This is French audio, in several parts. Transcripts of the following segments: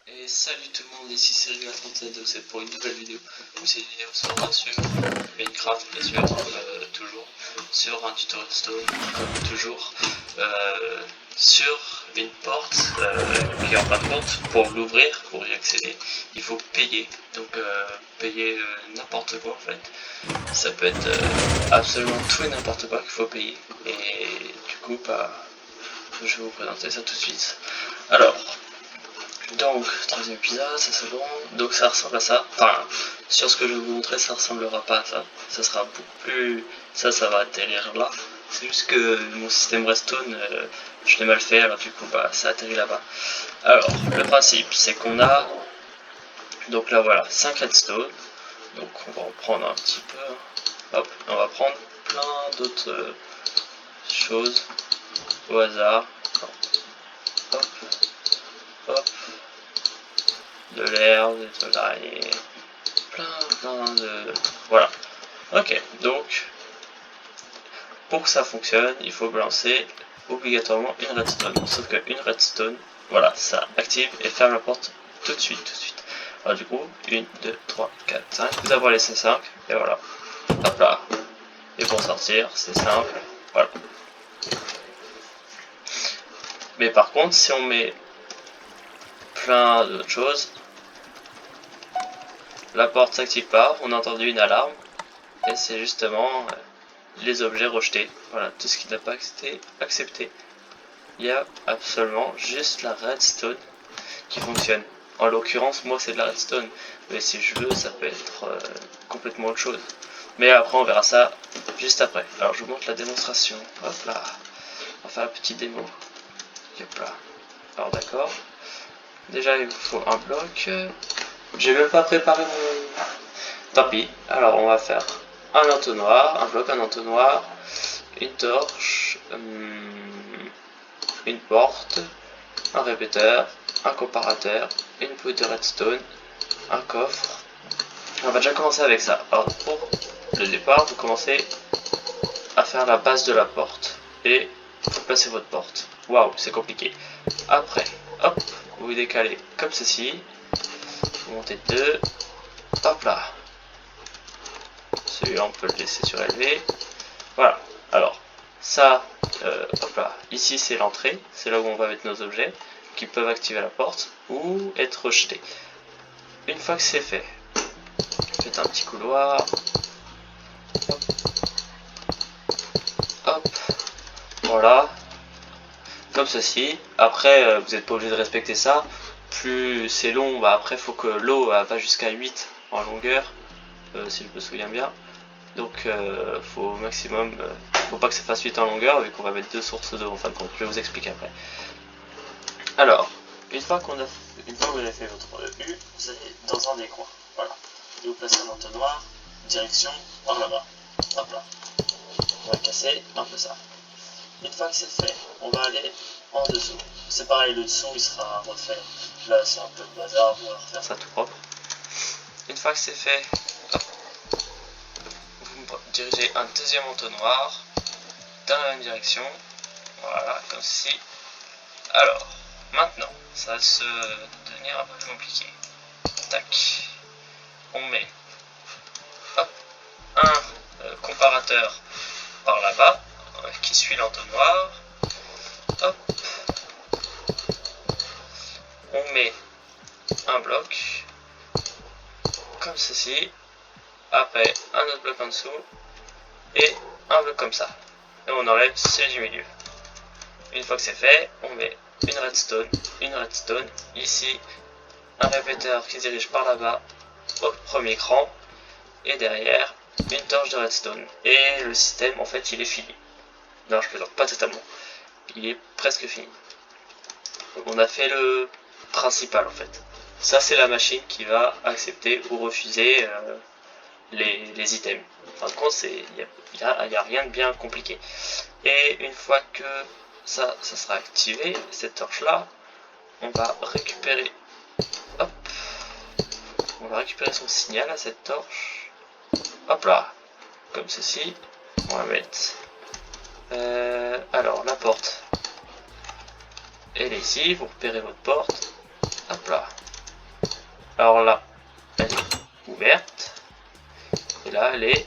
Et salut tout le monde, ici c'est Rigla Fontaine, donc c'est pour une nouvelle vidéo. Donc c'est une vidéo sur Minecraft, bien sûr, toujours, sur un tutorial stone, comme toujours, sur une porte qui en fin de compte, pour l'ouvrir, pour y accéder, il faut payer. Donc payer n'importe quoi en fait. Ça peut être absolument tout et n'importe quoi qu'il faut payer. Et du coup, bah, je vais vous présenter ça tout de suite. Alors, donc, troisième épisode, ça c'est bon. Donc ça ressemble à ça. Enfin, sur ce que je vais vous montrer, ça ressemblera pas à ça. Ça sera beaucoup plus... Ça va atterrir là. C'est juste que mon système redstone, je l'ai mal fait, alors du coup, bah, ça atterrit là-bas. Alors, le principe, c'est qu'on a... Donc là, voilà, 5 redstone. Donc on va en prendre un petit peu. Hop, on va prendre plein d'autres choses au hasard. Hop, hop. De l'herbe, de l'araignée, plein de... Voilà. Ok, donc, pour que ça fonctionne, il faut balancer obligatoirement une redstone. Sauf qu'une redstone, voilà, ça active et ferme la porte tout de suite. Alors du coup, 1, 2, 3, 4, 5, vous avez laissé 5, et voilà. Hop là. Et pour sortir, c'est simple, voilà. Mais par contre, si on met plein d'autres choses, la porte s'active pas, on a entendu une alarme, et c'est justement les objets rejetés. Voilà, tout ce qui n'a pas été accepté. Il y a absolument juste la redstone qui fonctionne. En l'occurrence, moi c'est de la redstone, mais si je veux, ça peut être complètement autre chose. Mais après, on verra ça juste après. Alors, je vous montre la démonstration. Hop là, on va faire la petite démo. Hop là. Alors, d'accord. Déjà, il vous faut un bloc. J'ai même pas préparé mon... Tant pis. Alors, on va faire un entonnoir, un bloc, un entonnoir, une torche, une porte, un répéteur, un comparateur, une bouée de redstone, un coffre. On va déjà commencer avec ça. Alors pour le départ, vous commencez à faire la base de la porte et vous placez votre porte. Waouh, c'est compliqué. Après, hop, vous vous décalez comme ceci. Vous montez 2. Hop là. Celui-là, on peut le laisser surélevé. Voilà. Alors, ça, hop là. Ici, c'est l'entrée. C'est là où on va mettre nos objets qui peuvent activer la porte ou être rejetés. Une fois que c'est fait, faites un petit couloir. Hop. Hop. Voilà. Comme ceci. Après, vous n'êtes pas obligé de respecter ça. Plus c'est long, bah après, il faut que l'eau va jusqu'à 8 en longueur. Si je me souviens bien. Donc, faut au maximum... faut pas que ça fasse 8 en longueur, vu qu'on va mettre 2 sources d'eau en fin de compte. Je vais vous expliquer après. Alors, une fois que vous avez fait votre U, vous allez dans un des coins. Voilà. Et vous placez un entonnoir, direction par là-bas. Hop là. On va casser un peu ça. Une fois que c'est fait, on va aller en dessous. C'est pareil, le dessous il sera refait. Là c'est un peu le bazar, on va refaire ça tout propre. Une fois que c'est fait, hop, vous dirigez un deuxième entonnoir dans la même direction. Voilà, comme ceci. Alors, maintenant, ça va se devenir un peu plus compliqué. Tac. On met hop, un comparateur par là-bas qui suit l'entonnoir. Hop. On met un bloc comme ceci. Après, un autre bloc en dessous. Et un bloc comme ça. Et on enlève celui du milieu. Une fois que c'est fait, on met une redstone, ici, un répéteur qui se dirige par là-bas au premier cran, et derrière, une torche de redstone. Et le système, en fait, il est fini. Non, je plaisante, pas totalement. Il est presque fini. On a fait le principal, en fait. Ça, c'est la machine qui va accepter ou refuser les items. En fin de compte, il n'y a rien de bien compliqué. Et une fois que ça sera activé, cette torche là, on va récupérer, hop, on va récupérer son signal à cette torche, hop là, comme ceci. On va mettre, alors la porte, elle est ici, vous repérez votre porte, hop là, Alors là, elle est ouverte. Et là, elle est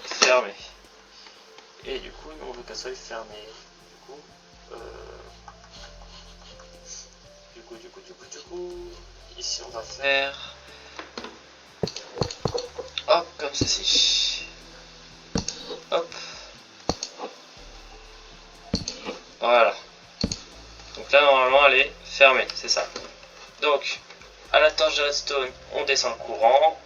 fermée. Et du coup, nous, on veut qu'elle soit fermée. Du coup, ici, on va faire... Hop, comme ceci. Hop. Voilà. Donc là, normalement, elle est fermée, c'est ça. Donc, à la torche de redstone, on descend le courant.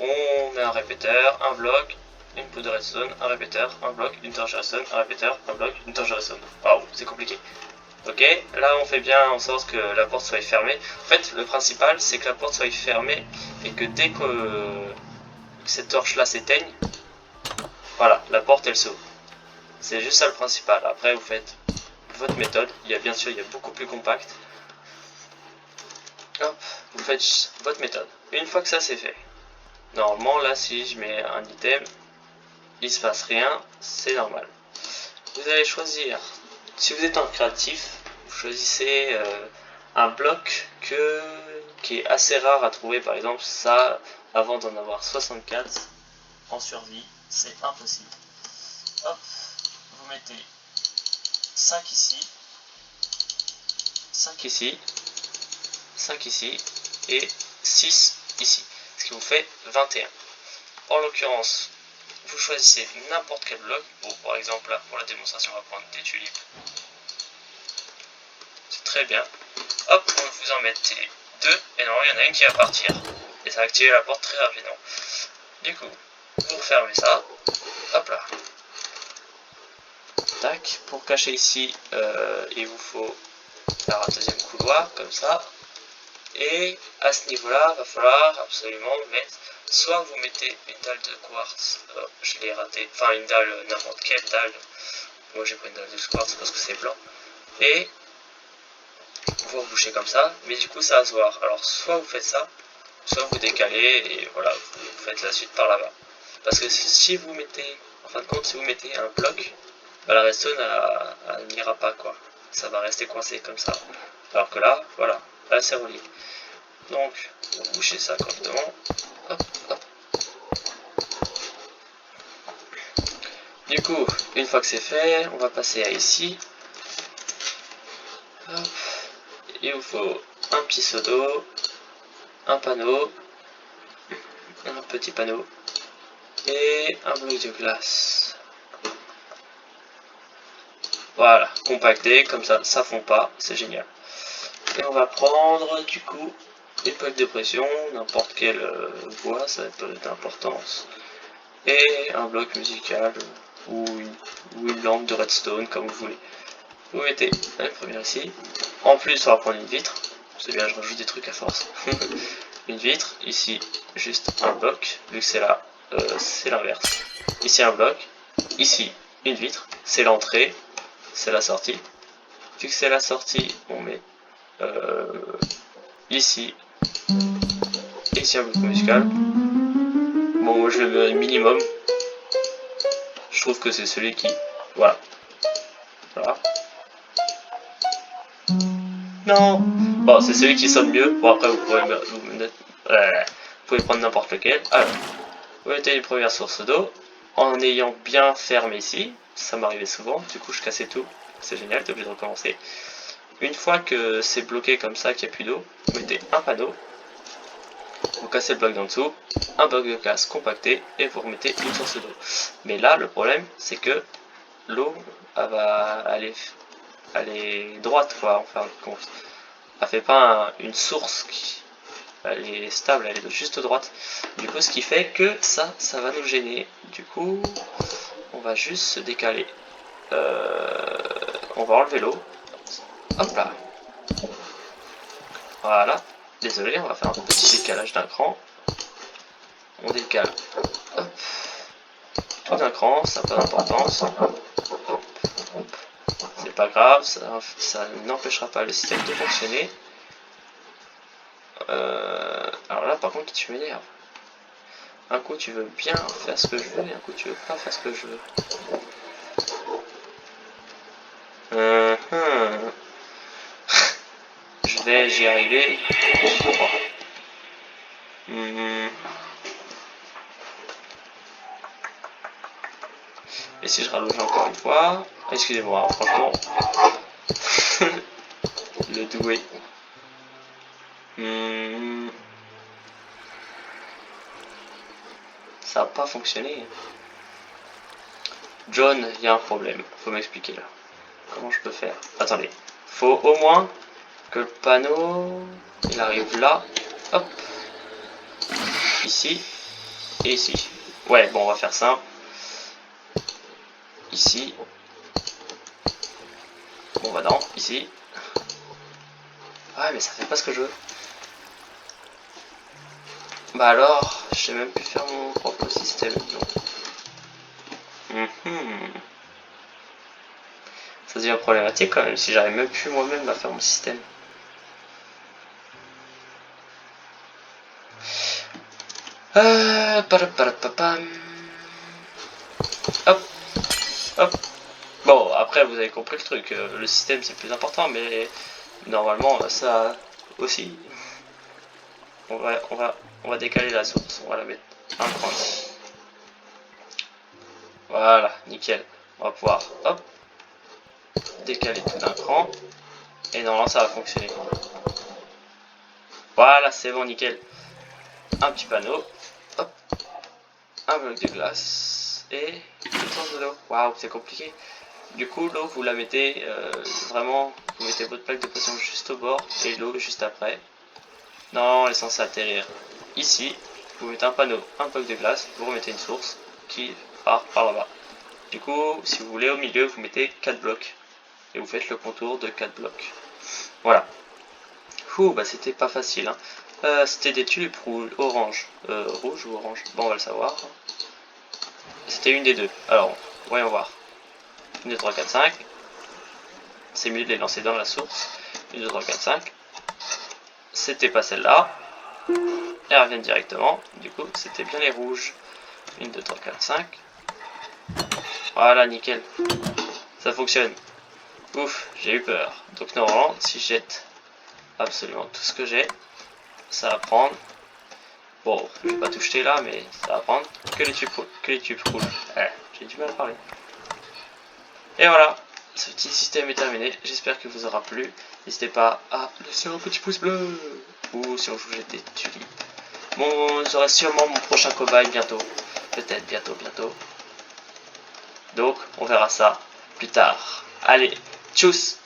On met un répéteur, un bloc, une poudre de redstone, un répéteur, un bloc, une torche de redstone, un répéteur, un bloc, une torche de redstone. Waouh, c'est compliqué. Ok, là on fait bien en sorte que la porte soit fermée. En fait, le principal, c'est que la porte soit fermée et que dès que cette torche là s'éteigne, voilà, la porte elle s'ouvre. C'est juste ça le principal. Après, vous faites votre méthode. Bien sûr, il y a beaucoup plus compact. Hop, vous faites votre méthode. Une fois que ça c'est fait, normalement là, si je mets un item, il se passe rien, c'est normal. Vous allez choisir, si vous êtes en créatif, vous choisissez un bloc qui est assez rare à trouver. Par exemple, ça, avant d'en avoir 64 en survie, c'est impossible. Hop, vous mettez 5 ici, 5 ici, 5 ici et 6 ici, ce qui vous fait 21. En l'occurrence, vous choisissez n'importe quel bloc. Bon, par exemple, là, pour la démonstration, on va prendre des tulipes. C'est très bien. Hop, vous en mettez 2, et normalement, il y en a une qui va partir. Et ça va activer la porte très rapidement. Du coup, vous refermez ça. Hop là. Tac. Pour cacher ici, il vous faut faire un deuxième couloir, comme ça. Et à ce niveau-là, va falloir absolument mettre... Soit vous mettez une dalle de quartz, je l'ai raté, enfin une dalle, n'importe quelle dalle. Moi j'ai pris une dalle de quartz parce que c'est blanc. Et vous rebouchez comme ça, mais du coup ça va se voir. Alors soit vous faites ça, soit vous décalez et voilà, vous faites la suite par là-bas. Parce que si vous mettez, en fin de compte, si vous mettez un bloc, bah, la redstone n'ira pas quoi. Ça va rester coincé comme ça. Alors que là, voilà, là c'est relié. Donc, vous bouchez ça correctement. Hop, hop. Du coup, une fois que c'est fait, on va passer à ici. Hop. Il vous faut un pisseau d'eau, un panneau, un petit panneau et un bloc de glace. Voilà, compacté, comme ça, ça fond pas, c'est génial. Et on va prendre du coup des plaques de pression, n'importe quelle voix, ça n'a pas d'importance. Et un bloc musical ou une lampe de redstone, comme vous voulez. Vous mettez la première ici. En plus, on va prendre une vitre. C'est bien, je rajoute des trucs à force. Une vitre, ici, juste un bloc, vu que c'est là, c'est l'inverse. Ici un bloc, ici une vitre, c'est l'entrée, c'est la sortie. Vu que c'est la sortie, on met ici un bloc musical. Bon, moi je le mets minimum. Je trouve que c'est celui qui... Voilà. Voilà. Non. Bon, c'est celui qui sonne mieux. Bon, après, vous pouvez prendre n'importe lequel. Alors, vous mettez les premières sources d'eau en ayant bien fermé ici. Ça m'arrivait souvent. Du coup, je cassais tout. C'est génial, t'es obligé de recommencer. Une fois que c'est bloqué comme ça, qu'il n'y a plus d'eau, vous mettez un panneau. Vous cassez le bloc d'en dessous, un bloc de glace compacté et vous remettez une source d'eau. Mais là, le problème, c'est que l'eau, elle va aller droite, quoi, en fin de compte. Elle fait pas une source qui elle est stable, elle est juste droite. Du coup, ce qui fait que ça va nous gêner. Du coup, on va juste se décaler. On va enlever l'eau. Hop là. Voilà. Désolé, on va faire un petit décalage d'un cran. On décale. Hop. Tout d'un cran, ça n'a pas d'importance. C'est pas grave, ça n'empêchera pas le système de fonctionner. Alors là, par contre, tu m'énerves. Un coup, tu veux bien faire ce que je veux, et un coup, tu veux pas faire ce que je veux. j'y arriver, je crois. Et si je rallonge encore une fois, excusez-moi, franchement, le doué. Ça n'a pas fonctionné. John, il y a un problème, faut m'expliquer là. Comment je peux faire? Attendez, faut au moins que le panneau, il arrive là, hop, ici, et ici. Ouais, bon, on va faire simple. Ici. Bon, bah non, ici. Ouais, mais ça fait pas ce que je veux. Bah alors, je sais même plus faire mon propre système. Ça devient problématique quand même si j'arrive même plus moi-même à faire mon système. Hop, hop. Bon, après vous avez compris le truc, le système c'est plus important, mais normalement ça aussi. On va décaler la source, on va la mettre un cran. Voilà, nickel. On va pouvoir, hop, décaler tout d'un cran. Et normalement ça va fonctionner. Voilà, c'est bon, nickel. Un petit panneau, hop, un bloc de glace et une source de l'eau. Waouh, c'est compliqué. Du coup, l'eau, vous la mettez vraiment, vous mettez votre plaque de pression juste au bord et l'eau juste après. Non, elle est censée atterrir ici. Vous mettez un panneau, un bloc de glace, vous remettez une source qui part par là-bas. Du coup, si vous voulez, au milieu, vous mettez 4 blocs et vous faites le contour de 4 blocs. Voilà. Bah c'était pas facile. Hein. C'était des tulipes orange. Rouge ou orange? Bon, on va le savoir. C'était une des deux. Alors, voyons voir. 1, 2, 3, 4, 5. C'est mieux de les lancer dans la source. 1, 2, 3, 4, 5. C'était pas celle-là. Elles reviennent directement. Du coup, c'était bien les rouges. 1, 2, 3, 4, 5. Voilà, nickel. Ça fonctionne. Ouf, j'ai eu peur. Donc normalement, si je jette absolument tout ce que j'ai, ça va prendre. Bon, je vais pas tout jeter là, mais ça va prendre que les tubes rouges. J'ai du mal à parler. Et voilà, ce petit système est terminé. J'espère qu'il vous aura plu. N'hésitez pas à laisser un petit pouce bleu. Ou si on vous jette des tulipes. Bon, j'aurai sûrement mon prochain cobaye bientôt. Peut-être bientôt. Donc, on verra ça plus tard. Allez, tchuss!